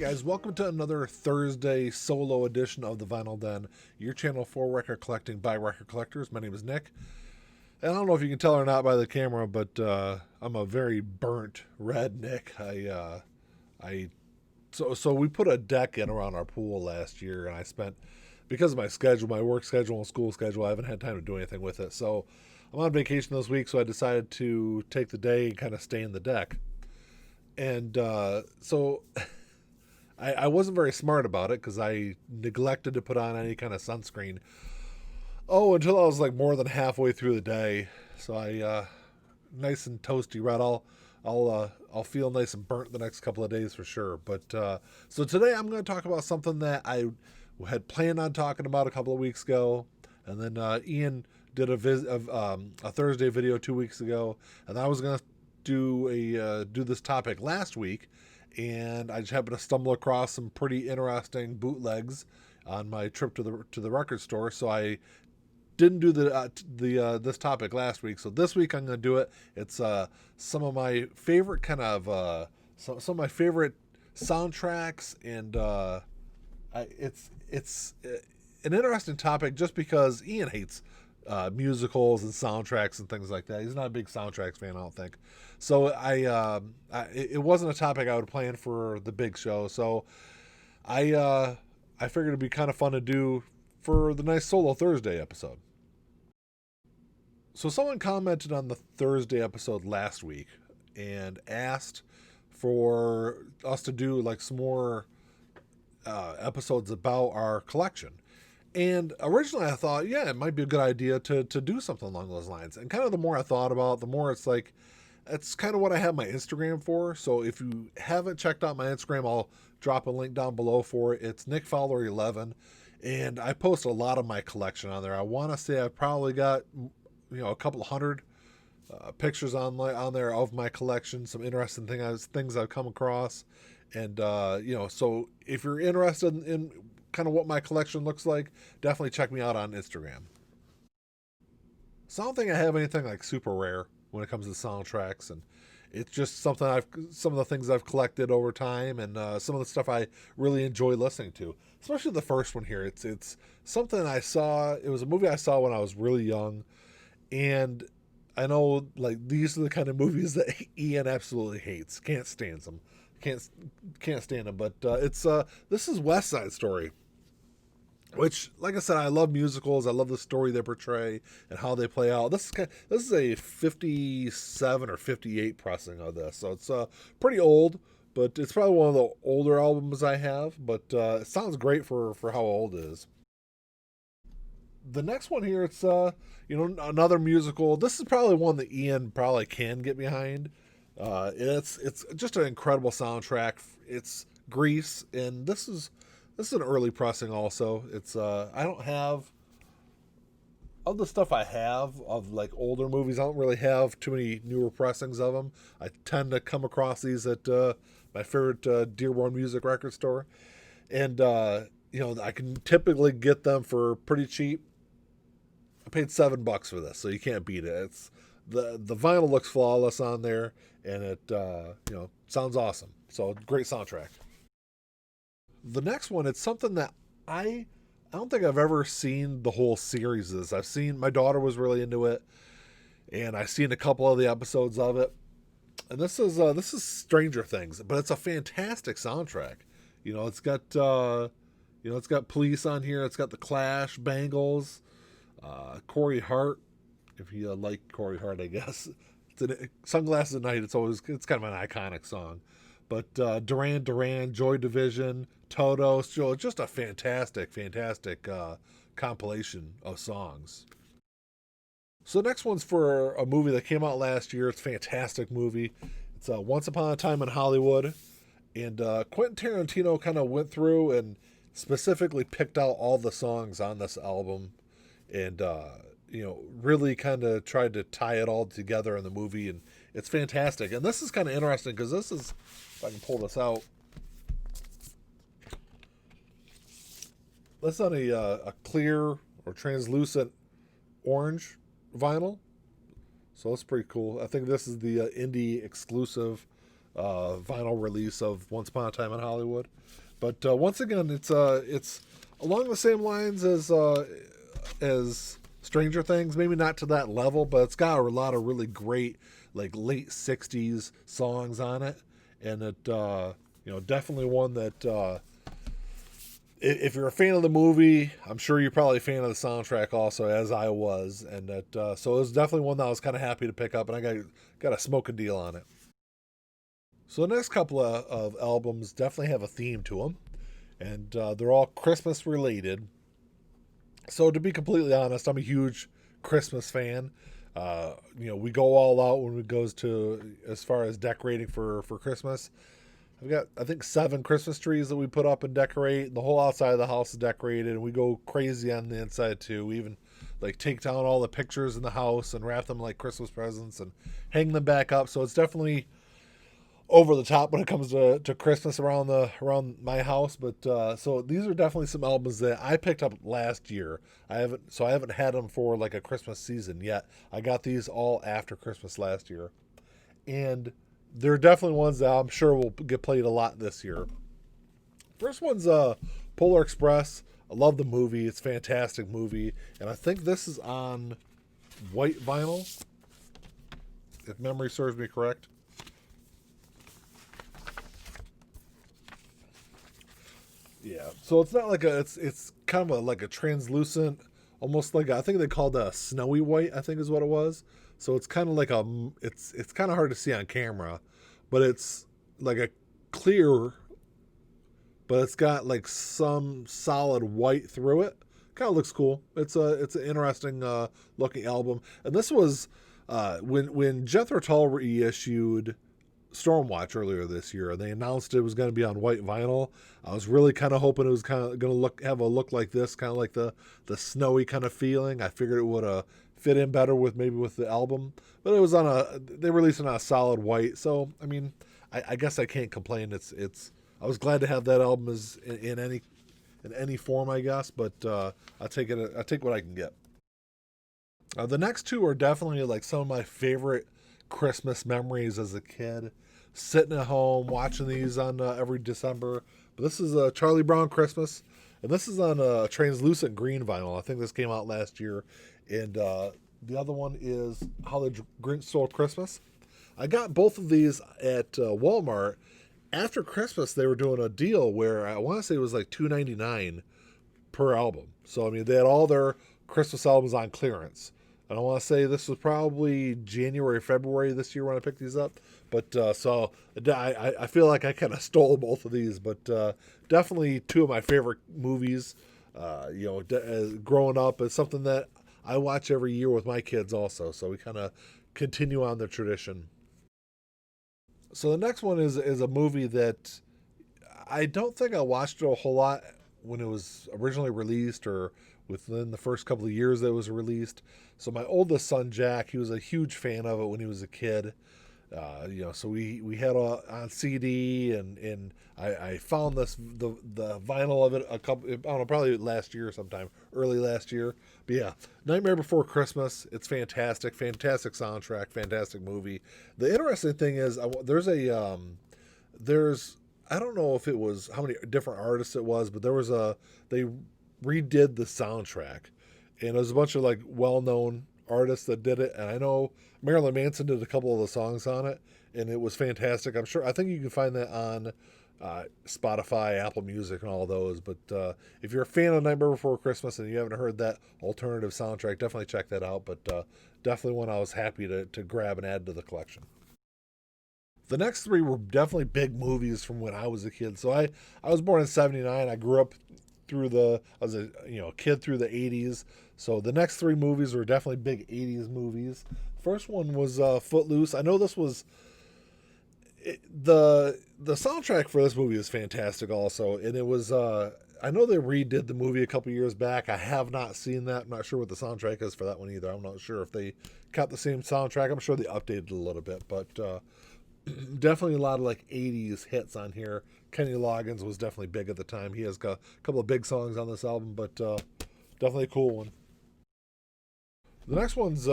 guys, welcome to another Thursday solo edition of the Vinyl Den, your channel for record collecting by record collectors. My name is Nick, and I don't know if you can tell or not by the camera, but I'm a very burnt red Nick. So we put a deck in around our pool last year, and I spent, because of my schedule, my work schedule and school schedule, I haven't had time to do anything with it. So I'm on vacation this week, so I decided to take the day and kind of stay in the deck. And so I wasn't very smart about it because I neglected to put on any kind of sunscreen. Oh, until I was like more than halfway through the day. So nice and toasty red. I'll feel nice and burnt the next couple of days for sure. But so today I'm going to talk about something that I had planned on talking about a couple of weeks ago, and then Ian did a Thursday video 2 weeks ago, and I was going to do this topic last week, and I just happened to stumble across some pretty interesting bootlegs on my trip to the record store. So I didn't do this topic last week. So this week I'm going to do it. It's some of my favorite some of my favorite soundtracks, and it's an interesting topic just because Ian hates musicals and soundtracks and things like that. He's not a big soundtracks fan, I don't think. So it wasn't a topic I would plan for the big show. So I figured it'd be kind of fun to do for the nice solo Thursday episode. So someone commented on the Thursday episode last week and asked for us to do like some more episodes about our collection. And originally I thought, yeah, it might be a good idea to do something along those lines. And kind of the more I thought about it, the more it's like, it's kind of what I have my Instagram for. So if you haven't checked out my Instagram, I'll drop a link down below for it. It's Nick Fowler 11. And I post a lot of my collection on there. I want to say I've probably got, a couple hundred pictures on there of my collection, some interesting things I've come across. And, so if you're interested in kind of what my collection looks like, definitely check me out on Instagram. So I don't think I have anything like super rare when it comes to soundtracks, and it's just some of the things I've collected over time, and some of the stuff I really enjoy listening to, especially the first one here. It's something I saw. It was a movie I saw when I was really young, and I know like these are the kind of movies that Ian absolutely hates, can't stand them, can't stand them. But this is West Side Story, which, like I said, I love musicals. I love the story they portray and how they play out. This is a 57 or 58 pressing of this, so it's pretty old, but it's probably one of the older albums I have. But it sounds great for how old it is. The next one here, it's another musical. This is probably one that Ian probably can get behind. It's just an incredible soundtrack. It's Grease, and this is an early pressing also. It's I don't have, of the stuff I have of like older movies, I don't really have too many newer pressings of them. I tend to come across these at my favorite Dearborn Music record store, and I can typically get them for pretty cheap. I paid $7 for this, so you can't beat it. It's the vinyl looks flawless on there, and it sounds awesome. So great soundtrack. The next one, it's something that I don't think I've ever seen the whole series of this. I've seen, my daughter was really into it, and I've seen a couple of the episodes of it. And this is Stranger Things, but it's a fantastic soundtrack. It's got it's got Police on here. It's got The Clash, Bangles, Corey Hart. If you like Corey Hart, I guess. Sunglasses at Night. It's kind of an iconic song. But Duran Duran, Joy Division, Toto, so just a fantastic compilation of songs. So the next one's for a movie that came out last year. It's a fantastic movie. It's Once Upon a Time in Hollywood. And Quentin Tarantino kind of went through and specifically picked out all the songs on this album, and really kind of tried to tie it all together in the movie, and it's fantastic. And this is kind of interesting because this is, if I can pull this out, that's on a clear or translucent orange vinyl, so that's pretty cool. I think this is the indie exclusive vinyl release of Once Upon a Time in Hollywood. But once again, it's along the same lines as Stranger Things. Maybe not to that level, but it's got a lot of really great like late '60s songs on it, and it definitely one that if you're a fan of the movie, I'm sure you're probably a fan of the soundtrack also, as I was, and that so it was definitely one that I was kind of happy to pick up, and I got a smoking deal on it. So the next couple of albums definitely have a theme to them, and they're all Christmas related. So to be completely honest, I'm a huge Christmas fan. We go all out when it goes to as far as decorating for Christmas. We've got, I think, 7 Christmas trees that we put up and decorate. The whole outside of the house is decorated, and we go crazy on the inside too. We even like take down all the pictures in the house and wrap them like Christmas presents and hang them back up. So it's definitely over the top when it comes to Christmas around my house. But so these are definitely some albums that I picked up last year. I haven't had them for like a Christmas season yet. I got these all after Christmas last year, and they're definitely ones that I'm sure will get played a lot this year. First one's Polar Express. I love the movie. It's a fantastic movie, and I think this is on white vinyl, if memory serves me correct. Yeah, so it's not like it's kind of like a translucent, almost like I think they called a snowy white. I think is what it was. So it's kind of like it's kind of hard to see on camera, but it's like a clear, but it's got like some solid white through it. Kind of looks cool. It's an interesting looking album, and this was when Jethro Tull reissued Stormwatch earlier this year. They announced it was going to be on white vinyl. I was really kind of hoping it was kind of going to have a look like this, kind of like the snowy kind of feeling. I figured it would fit in better with the album, but it was they released it on a solid white. So I mean, I guess I can't complain. I was glad to have that album in any form, I guess. But I take it. I take what I can get. The next two are definitely like some of my favorite Christmas memories as a kid, sitting at home watching these on every December. But this is a Charlie Brown Christmas, and this is on a translucent green vinyl. I think this came out last year, and the other one is How the Grinch Stole Christmas. I got both of these at Walmart after Christmas. They were doing a deal where I want to say it was like $2.99 per album. So I mean, they had all their Christmas albums on clearance. And I want to say this was probably January, February this year when I picked these up. But so I feel like I kind of stole both of these. But definitely two of my favorite movies. Growing up, it's something that I watch every year with my kids also. So we kind of continue on the tradition. So the next one is a movie that I don't think I watched it a whole lot when it was originally released or within the first couple of years that it was released. So my oldest son Jack, he was a huge fan of it when he was a kid. So we had on CD, and I found the vinyl of it a couple, I don't know, probably last year sometime, early last year. But yeah, Nightmare Before Christmas, it's fantastic soundtrack, fantastic movie. The interesting thing is there's I don't know if it was how many different artists it was, but they redid the soundtrack, and it was a bunch of like well-known artists that did it. And I know Marilyn Manson did a couple of the songs on it, and it was fantastic. I think you can find that on Spotify, Apple Music, and all those. But if you're a fan of Nightmare Before Christmas and you haven't heard that alternative soundtrack, definitely check that out. But definitely one I was happy to grab and add to the collection. The next three were definitely big movies from when I was a kid. So I was born in '79. I grew up I was a kid through the '80s. So the next three movies were definitely big '80s movies. First one was Footloose. I know this was the soundtrack for this movie is fantastic also, and it was I know they redid the movie a couple years back. I have not seen that. I'm not sure what the soundtrack is for that one either. I'm not sure if they kept the same soundtrack. I'm sure they updated it a little bit, but definitely a lot of like '80s hits on here. Kenny Loggins was definitely big at the time. He has got a couple of big songs on this album, but definitely a cool one. The next one's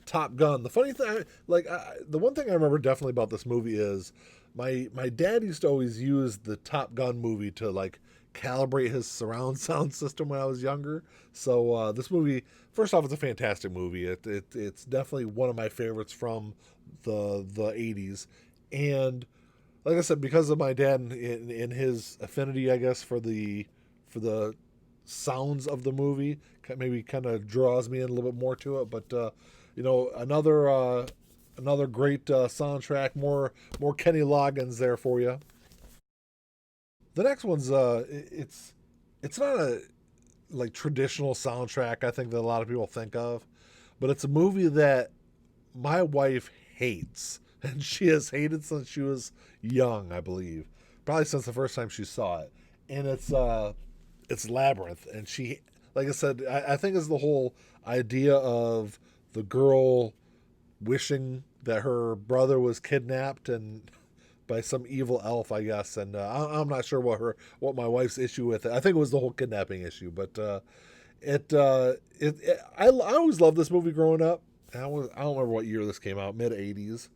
Top Gun. The funny thing, the one thing I remember definitely about this movie is my dad used to always use the Top Gun movie to like calibrate his surround sound system when I was younger. So this movie, first off, it's a fantastic movie. It's definitely one of my favorites from the '80s, and like I said, because of my dad and his affinity, I guess for the sounds of the movie, maybe kind of draws me in a little bit more to it. But another great soundtrack, more Kenny Loggins there for you. The next one's it's not a like traditional soundtrack I think that a lot of people think of, but it's a movie that my wife hates, and she has hated since she was young, I believe, probably since the first time she saw it, and it's Labyrinth, and she, like I said, I think it's the whole idea of the girl wishing that her brother was kidnapped and by some evil elf, I guess. And I'm not sure what my wife's issue with it. I think it was the whole kidnapping issue, but I always loved this movie growing up. I don't remember what year this came out, mid '80s,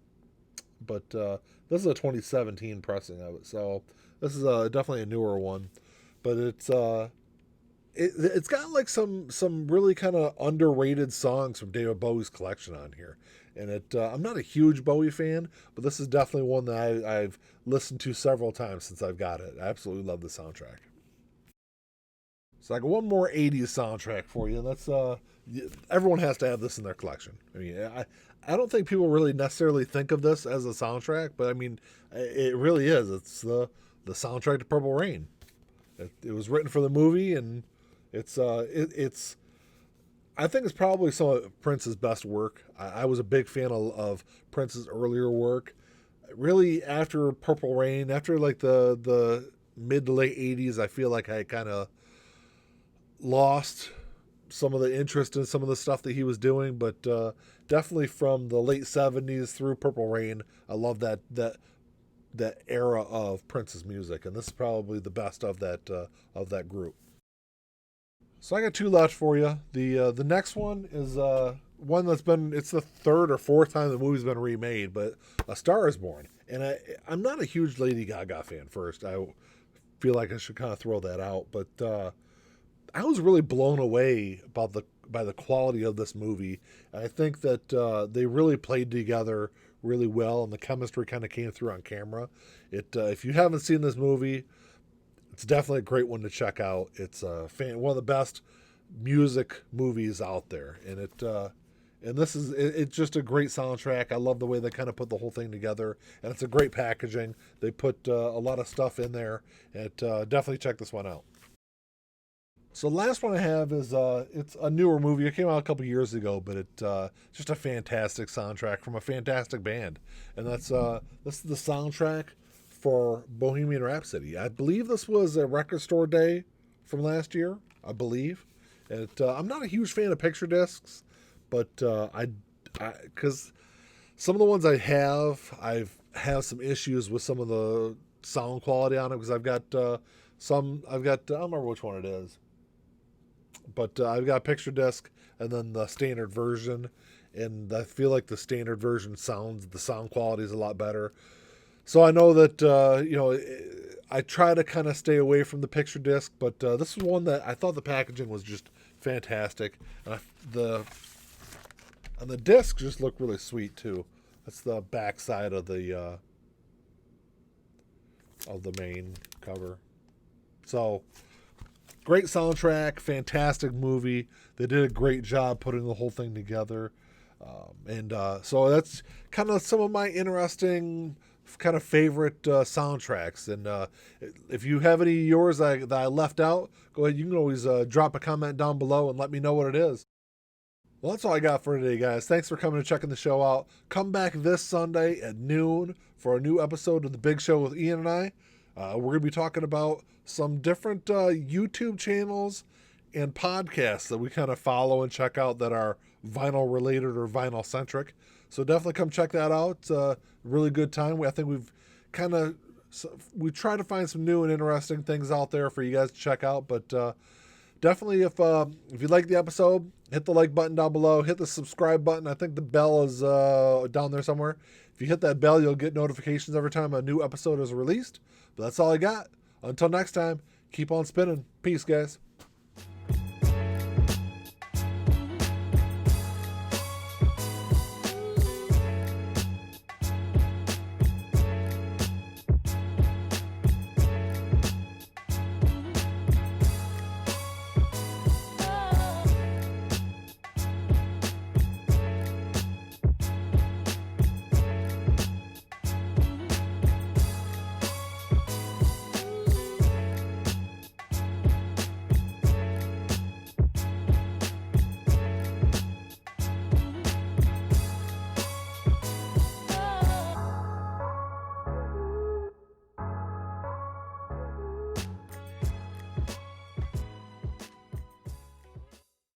but this is a 2017 pressing of it, so this is definitely a newer one. But it's got like some really kind of underrated songs from David Bowie's collection on here, and I'm not a huge Bowie fan, but this is definitely one that I've listened to several times since I've got it. I absolutely love the soundtrack. So I got one more '80s soundtrack for you. That's everyone has to have this in their collection. I mean, I don't think people really necessarily think of this as a soundtrack, but I mean, it really is. It's the soundtrack to Purple Rain. It was written for the movie, and it's I think it's probably some of Prince's best work. I was a big fan of Prince's earlier work. Really, after Purple Rain, after like the mid to late '80s, I feel like I kind of lost some of the interest in some of the stuff that he was doing. But definitely from the late '70s through Purple Rain, I love that era of Prince's music, and this is probably the best of that group. So I got two left for you. The next one is one that's been, it's the third or fourth time the movie's been remade, but A Star Is Born, and I'm not a huge Lady Gaga fan. First, I feel like I should kind of throw that out, but I was really blown away by the quality of this movie. And I think that they really played together really well, and the chemistry kind of came through on camera. If you haven't seen this movie, it's definitely a great one to check out. It's one of the best music movies out there, and it's just a great soundtrack. I love the way they kind of put the whole thing together, and it's a great packaging. They put a lot of stuff in there, and definitely check this one out. So the last one I have is it's a newer movie. It came out a couple years ago, but just a fantastic soundtrack from a fantastic band, and this is the soundtrack for Bohemian Rhapsody. I believe this was a record store day from last year. I believe. I'm not a huge fan of picture discs, but because some of the ones I've have some issues with some of the sound quality on it because I don't remember which one it is, but I've got a picture disc and then the standard version, and I feel like the standard version the sound quality is a lot better. So I know that I try to kind of stay away from the picture disc, but this is one that I thought the packaging was just fantastic, and the disc just looked really sweet too. That's the back side of the main cover. So great soundtrack, fantastic movie. They did a great job putting the whole thing together. So that's kind of some of my interesting kind of favorite soundtracks. And if you have any of yours that I left out, go ahead. You can always drop a comment down below and let me know what it is. Well, that's all I got for today, guys. Thanks for coming and checking the show out. Come back this Sunday at noon for a new episode of The Big Show with Ian and I. We're going to be talking about some different YouTube channels and podcasts that we kind of follow and check out that are vinyl related or vinyl centric. So definitely come check that out. It's a really good time. I think we try to find some new and interesting things out there for you guys to check out. But definitely, if you like the episode, hit the like button down below. Hit the subscribe button. I think the bell is down there somewhere. If you hit that bell, you'll get notifications every time a new episode is released. But that's all I got. Until next time, keep on spinning. Peace, guys.